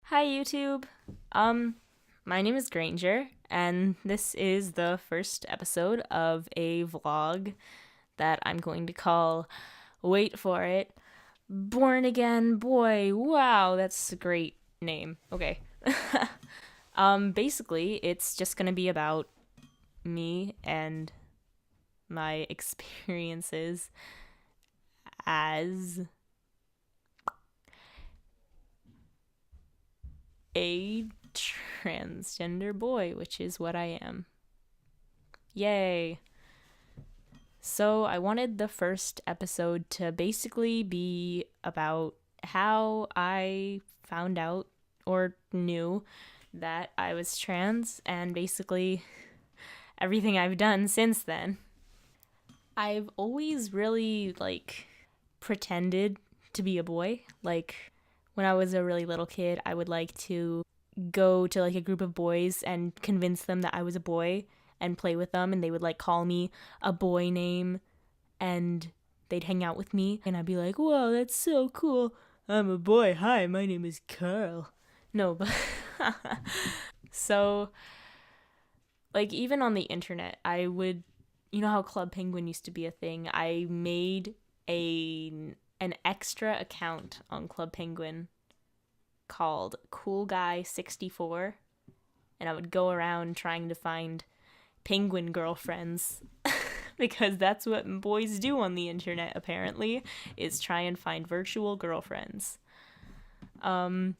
Hi YouTube. Um my name is Granger and this is the first episode of a vlog that I'm going to call, wait for it, Born Again Boy. Wow, that's a great name. Okay. Basically it's just going to be about me and my experiences as a transgender boy, which is what I am. Yay. So, I wanted the first episode to basically be about how I found out or knew that I was trans and basically everything I've done since then. I've always really pretended to be a boy. Like when I was a really little kid, I would like to go to a group of boys and convince them that I was a boy and play with them, and they would call me a boy name, and they'd hang out with me and I'd be like, "Whoa, that's so cool. I'm a boy. Hi, my name is Carl." No, but so even on the internet, I would, you know how Club Penguin used to be a thing. I made a an extra account on Club Penguin called Cool Guy 64, and I would go around trying to find penguin girlfriends because that's what boys do on the internet apparently, is try and find virtual girlfriends. I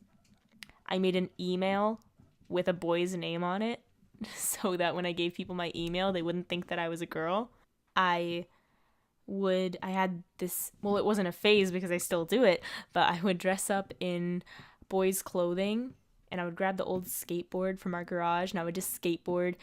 made an email with a boy's name on it so that when I gave people my email they wouldn't think that I was a girl. I had this, well, it wasn't a phase because I still do it, but I would dress up in boys' clothing and I would grab the old skateboard from our garage and I would just skateboard,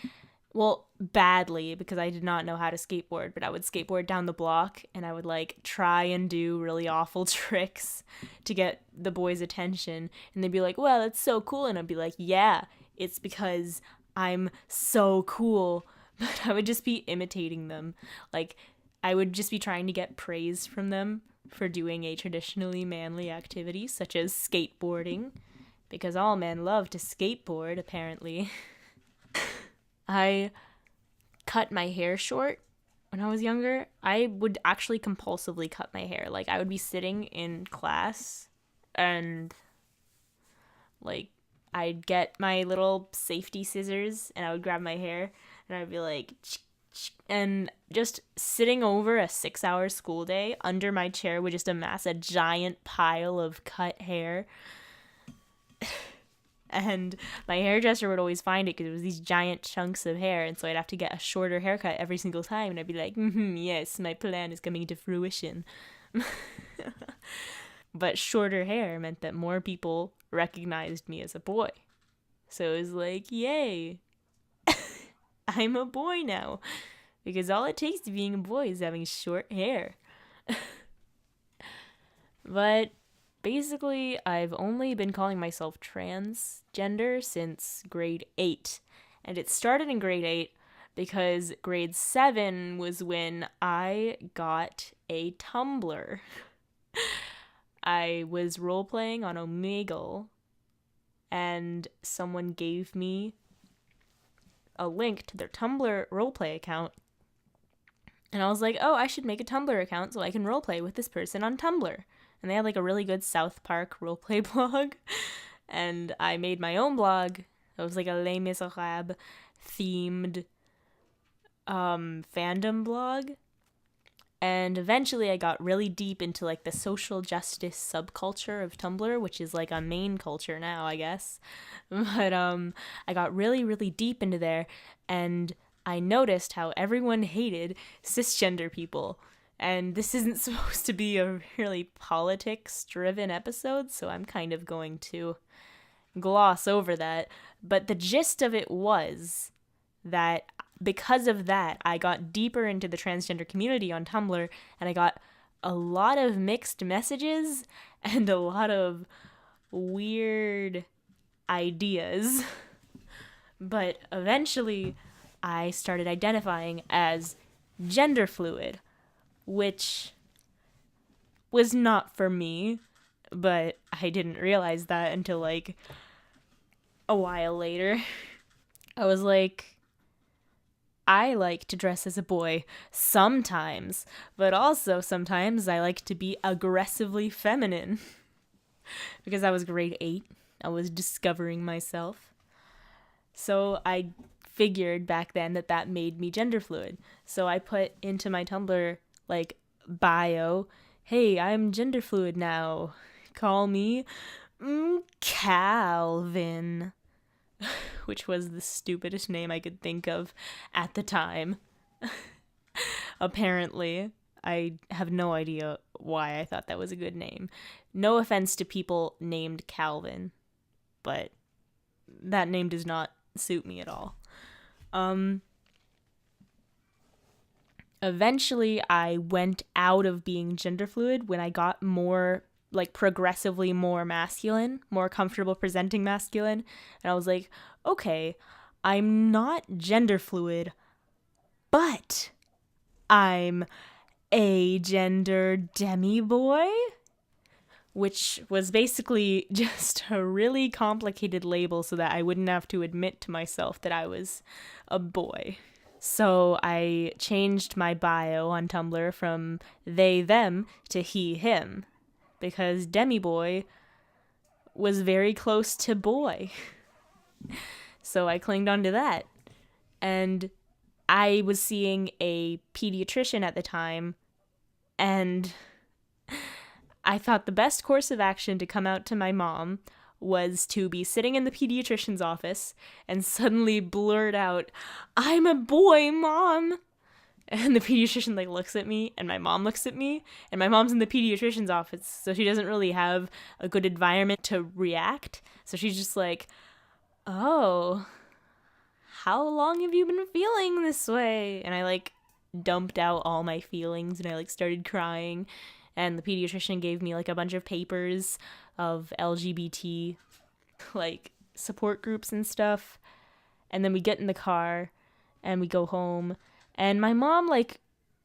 well, badly because I did not know how to skateboard, but I would skateboard down the block and I would try and do really awful tricks to get the boys' attention. And they'd be like, "Well, that's so cool." And I'd be like, "Yeah, it's because I'm so cool." But I would just be imitating them. I would just be trying to get praise from them for doing a traditionally manly activity such as skateboarding, because all men love to skateboard, apparently. I cut my hair short when I was younger. I would actually compulsively cut my hair. I would be sitting in class and like I'd get my little safety scissors and I would grab my hair and I'd be like and just sitting over a 6-hour school day under my chair would just amass a giant pile of cut hair. And my hairdresser would always find it because it was these giant chunks of hair, and so I'd have to get a shorter haircut every single time, and I'd be like, yes, my plan is coming to fruition. But shorter hair meant that more people recognized me as a boy. So it was like, yay, I'm a boy now. Because all it takes to being a boy is having short hair. But basically, I've only been calling myself transgender since grade 8. And it started in grade 8 because grade 7 was when I got a Tumblr. I was role playing on Omegle, and someone gave me a link to their Tumblr roleplay account. And I was like, oh, I should make a Tumblr account so I can roleplay with this person on Tumblr. And they had a really good South Park roleplay blog. And I made my own blog. It was a Les Miserables themed fandom blog. And eventually I got really deep into the social justice subculture of Tumblr, which is a main culture now, I guess. But I got really, really deep into there, and I noticed how everyone hated cisgender people. And this isn't supposed to be a really politics-driven episode, so I'm kind of going to gloss over that. But the gist of it was that because of that, I got deeper into the transgender community on Tumblr, and I got a lot of mixed messages and a lot of weird ideas. But eventually, I started identifying as gender fluid, which was not for me, but I didn't realize that until a while later, I was like, I like to dress as a boy sometimes, but also sometimes I like to be aggressively feminine. Because I was grade 8, I was discovering myself. So I figured back then that that made me gender fluid. So I put into my Tumblr, like, bio, hey, I'm gender fluid now. Call me Calvin. Which was the stupidest name I could think of at the time. Apparently. I have no idea why I thought that was a good name. No offense to people named Calvin, but that name does not suit me at all. Eventually, I went out of being gender fluid when I got more, like, progressively more masculine, more comfortable presenting masculine. And I was like, okay, I'm not gender fluid, but I'm a gender demi boy, which was basically just a really complicated label so that I wouldn't have to admit to myself that I was a boy. So I changed my bio on Tumblr from they, them to he, him, because demi boy was very close to boy. So I clinged onto that. And I was seeing a pediatrician at the time, and I thought the best course of action to come out to my mom was to be sitting in the pediatrician's office and suddenly blurt out, "I'm a boy, Mom!" And the pediatrician, like, looks at me, and my mom looks at me, and my mom's in the pediatrician's office, so she doesn't really have a good environment to react. So she's just like, "Oh, how long have you been feeling this way?" And I, like, dumped out all my feelings, and I, like, started crying. And the pediatrician gave me, like, a bunch of papers of LGBT, like, support groups and stuff. And then we get in the car and we go home. And my mom, like,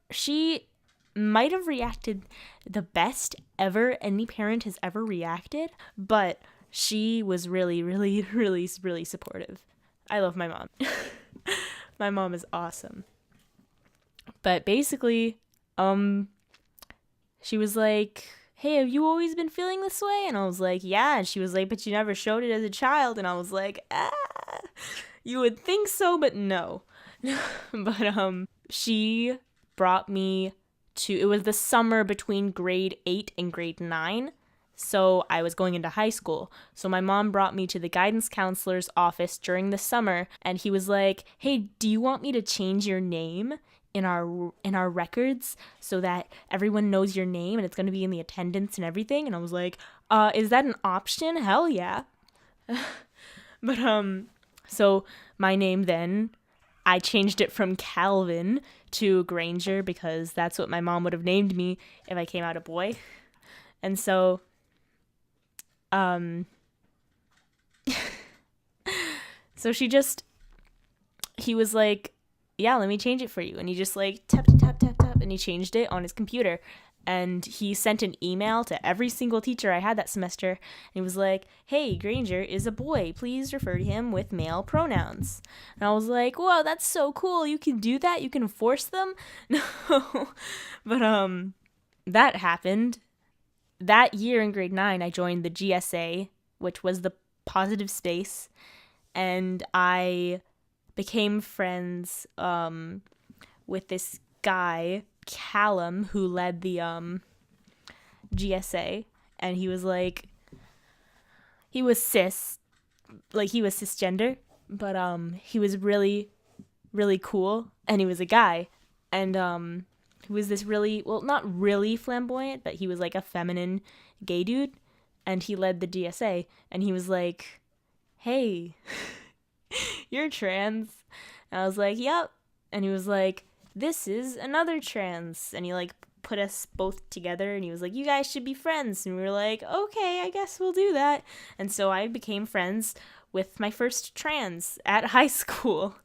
she might have reacted the best ever any parent has ever reacted, but she was really, really, really, really supportive. I love my mom. My mom is awesome. But basically, she was like, "Hey, have you always been feeling this way?" And I was like, "Yeah." And she was like, "But you never showed it as a child." And I was like, "You would think so, but no." But she brought me to, it was the summer between grade 8 and grade 9. So I was going into high school. So my mom brought me to the guidance counselor's office during the summer, and he was like, "Hey, do you want me to change your name in our records so that everyone knows your name and it's going to be in the attendance and everything?" And I was like, "Is that an option? Hell yeah." But so my name then, I changed it from Calvin to Granger because that's what my mom would have named me if I came out a boy. And so so he was like, "Yeah, let me change it for you." And he just, like, tap, tap, tap, tap, and he changed it on his computer. And he sent an email to every single teacher I had that semester. And he was like, "Hey, Granger is a boy. Please refer to him with male pronouns." And I was like, "Whoa, that's so cool. You can do that? You can force them?" No. But that happened. That year in grade 9, I joined the GSA, which was the positive space. And I became friends with this guy, Callum, who led the GSA, and he was like, he was cis, like, he was cisgender, but he was really, really cool, and he was a guy, and he was this really, well, not really flamboyant, but he was like a feminine gay dude, and he led the GSA, and he was like, "Hey, you're trans." And I was like, "Yep." And he was like, "This is another trans." And he, like, put us both together, and he was like, "You guys should be friends." And we were like, "Okay, I guess we'll do that." And so I became friends with my first trans at high school.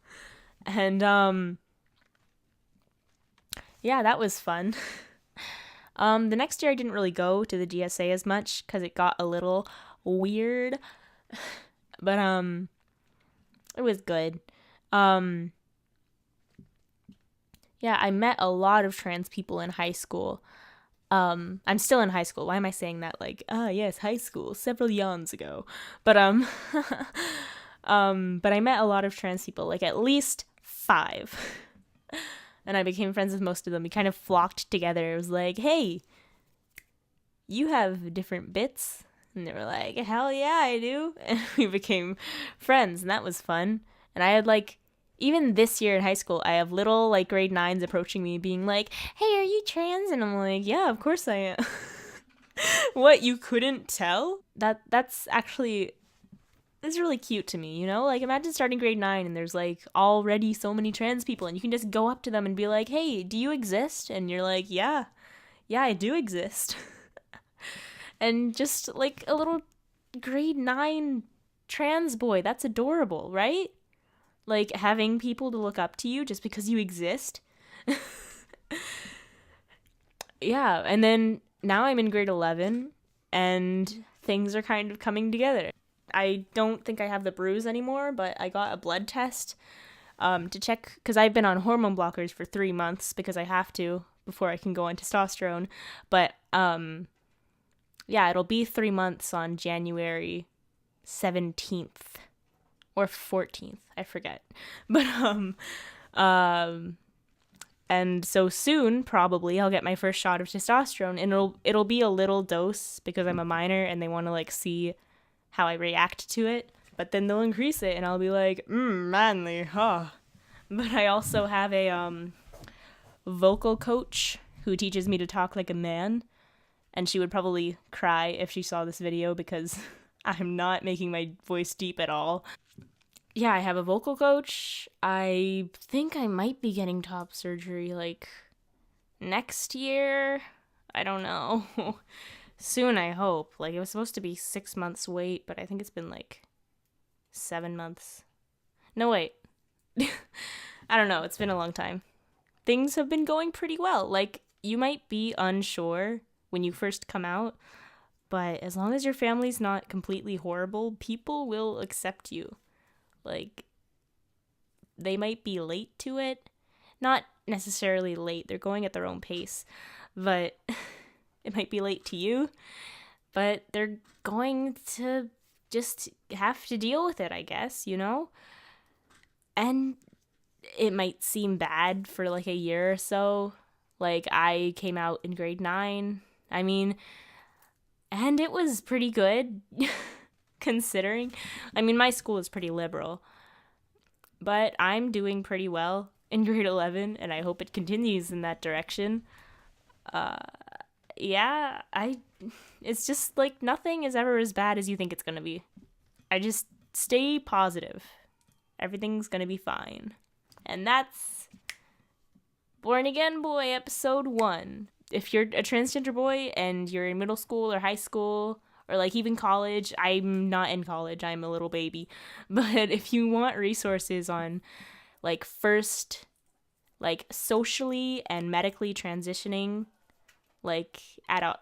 And yeah, that was fun. The next year I didn't really go to the GSA as much because it got a little weird. But it was good. Yeah, I met a lot of trans people in high school. I'm still in high school. Why am I saying that? Like, yes, high school, several yawns ago. But but I met a lot of trans people, like at least 5. And I became friends with most of them. We kind of flocked together. It was like, hey, you have different bits. And they were like, hell yeah, I do. And we became friends, and that was fun. And I had like, even this year in high school, I have little like grade 9s approaching me being like, hey, are you trans? And I'm like, yeah, of course I am. What, you couldn't tell? That's actually, it's really cute to me, you know? Like, imagine starting grade 9 and there's like already so many trans people, and you can just go up to them and be like, hey, do you exist? And you're like, yeah, I do exist. And just like a little grade 9 trans boy, that's adorable, right? Like having people to look up to you just because you exist. Yeah, and then now I'm in grade 11 and things are kind of coming together. I don't think I have the bruise anymore, but I got a blood test to check, because I've been on hormone blockers for 3 months because I have to before I can go on testosterone. But yeah, it'll be 3 months on January 17th or 14th, I forget. But and so soon probably I'll get my first shot of testosterone, and it'll be a little dose because I'm a minor and they want to like see how I react to it. But then they'll increase it and I'll be like, manly, huh? But I also have a vocal coach who teaches me to talk like a man, and she would probably cry if she saw this video because I'm not making my voice deep at all. Yeah, I have a vocal coach. I think I might be getting top surgery like next year. I don't know. Soon, I hope. Like, it was supposed to be 6 months wait, but I think it's been like 7 months. No, wait. I don't know. It's been a long time. Things have been going pretty well. Like, you might be unsure when you first come out, but as long as your family's not completely horrible, people will accept you. Like, they might be late to it. Not necessarily late. They're going at their own pace. But it might be late to you. But they're going to just have to deal with it, I guess, you know? And it might seem bad for like a year or so. Like, I came out in grade 9. I mean, and it was pretty good. Considering. I mean, my school is pretty liberal, but I'm doing pretty well in grade 11, and I hope it continues in that direction. Yeah, it's just like nothing is ever as bad as you think it's gonna be. I just stay positive. Everything's gonna be fine. And that's Born Again Boy, episode 1. If you're a transgender boy and you're in middle school or high school, or like even college, I'm not in college, I'm a little baby. But if you want resources on like first, like socially and medically transitioning, like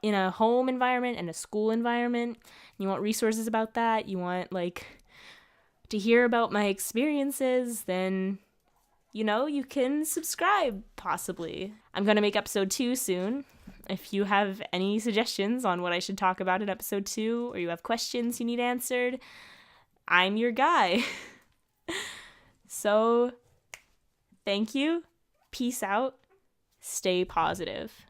in a home environment and a school environment, you want resources about that, you want like to hear about my experiences, then you can subscribe, possibly. I'm going to make episode 2 soon. If you have any suggestions on what I should talk about in episode 2, or you have questions you need answered, I'm your guy. So, thank you. Peace out. Stay positive.